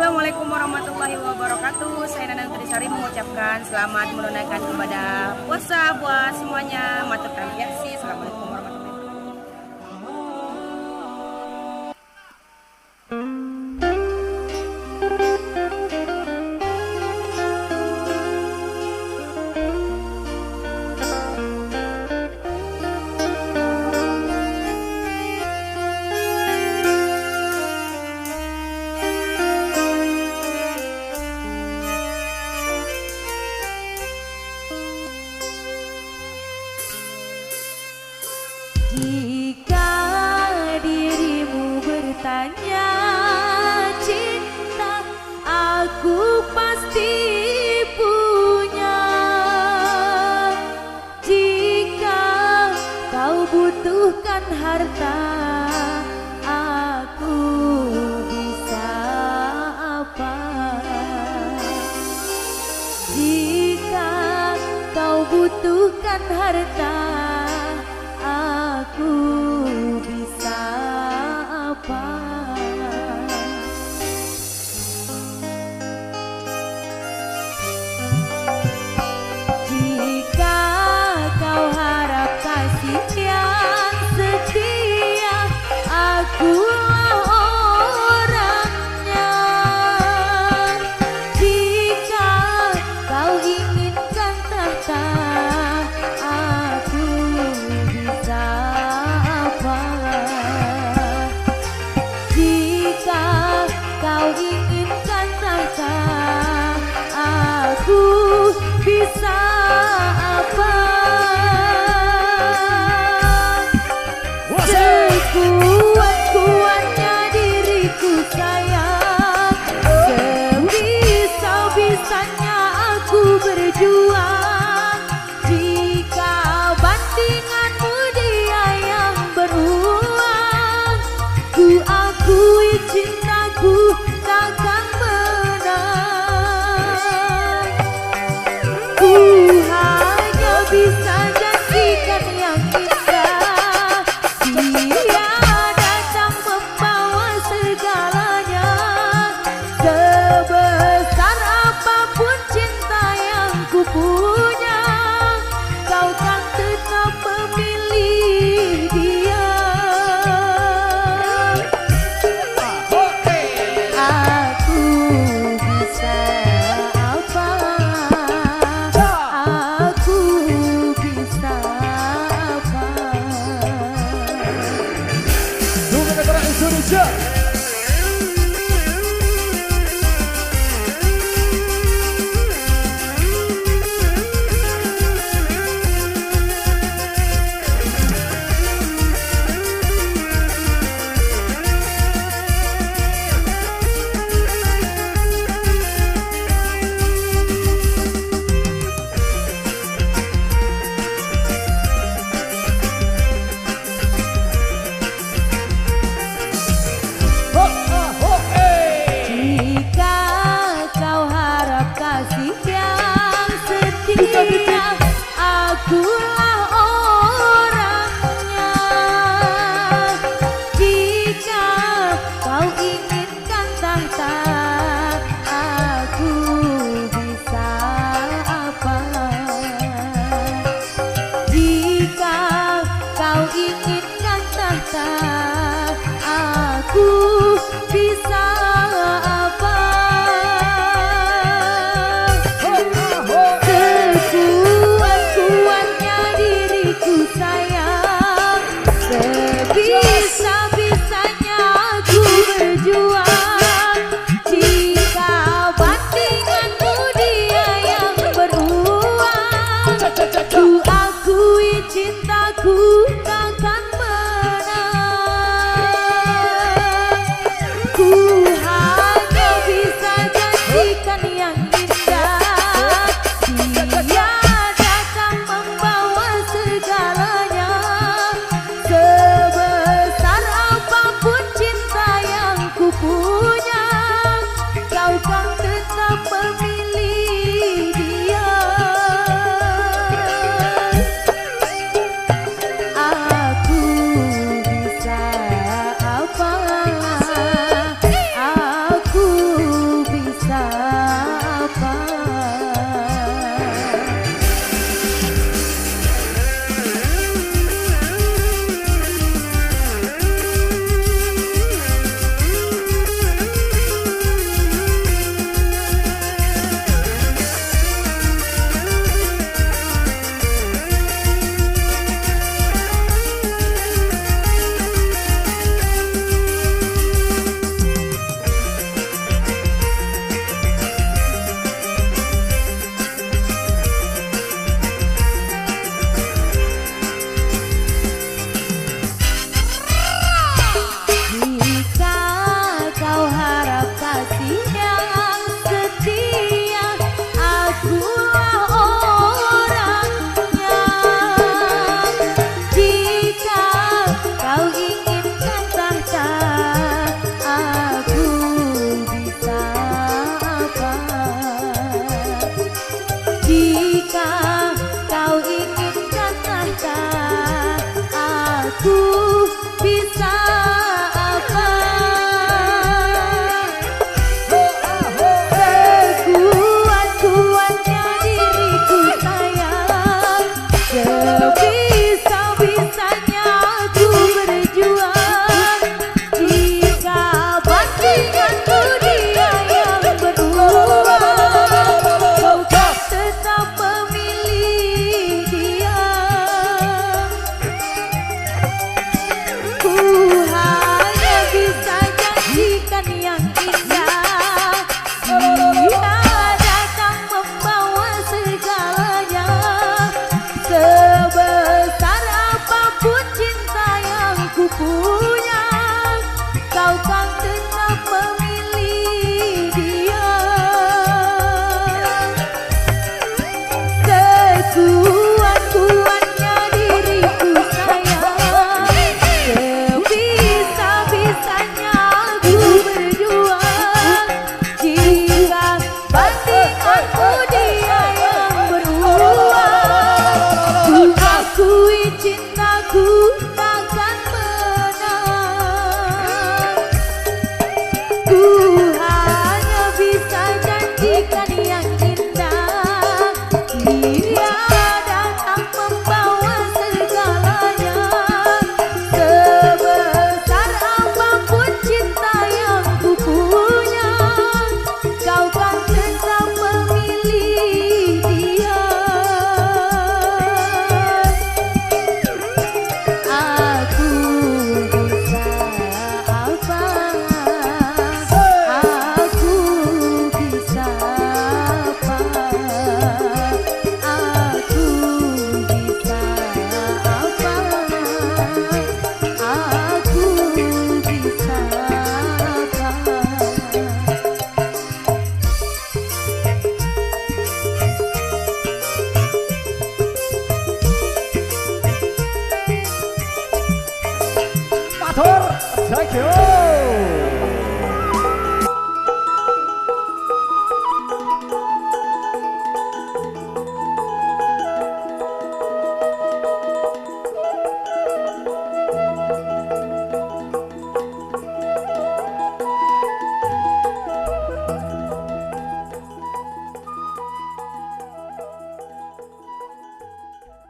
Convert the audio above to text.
Assalamualaikum warahmatullahi wabarakatuh. Saya Nana Nutrisari mengucapkan selamat menunaikan ibadah puasa buat semuanya. Matur terima kasih. Assalamualaikum warahmatullahi Jika dirimu bertanya cinta, aku pasti punya. Jika kau butuhkan harta, aku bisa apa? Jika kau butuhkan harta, aku bisa apa? Jika kau harap kasih yang setia, akulah orangnya. Jika kau inginkan tahta, aku bisa apa? Jika kau inginkan tahta, aku bisa apa? Sekuat-kuatnya diriku sayang, sebisa-bisanya aku berjuang. Jika bandinganmu dia yang beruang, ku akui cintaku takkan menang. Ku hanya bisa janjikan yang indah, dia datang membawa segalanya. Sebesar apapun cinta yang ku punya, kau kan tetap memilih dia. Aku bisa apa? Aku bisa apa? Untuk negara Indonesia. kau kan tetap memilih dia. Sekuat-kuatnya diriku sayang, sebisa-bisanya aku berjuang. Jika bandinganku dia yang beruang, ku akui cintaku takkan menang. Ku hanya bisa janjikan yang indah, dia datang membawa segalanya. Sebesar apapun cinta yang ku punya, kau kan tetap memilih dia. Aku bisa apa? Aku bisa apa? Aku bisa apa? Aku bisa apa? Matur, thank you.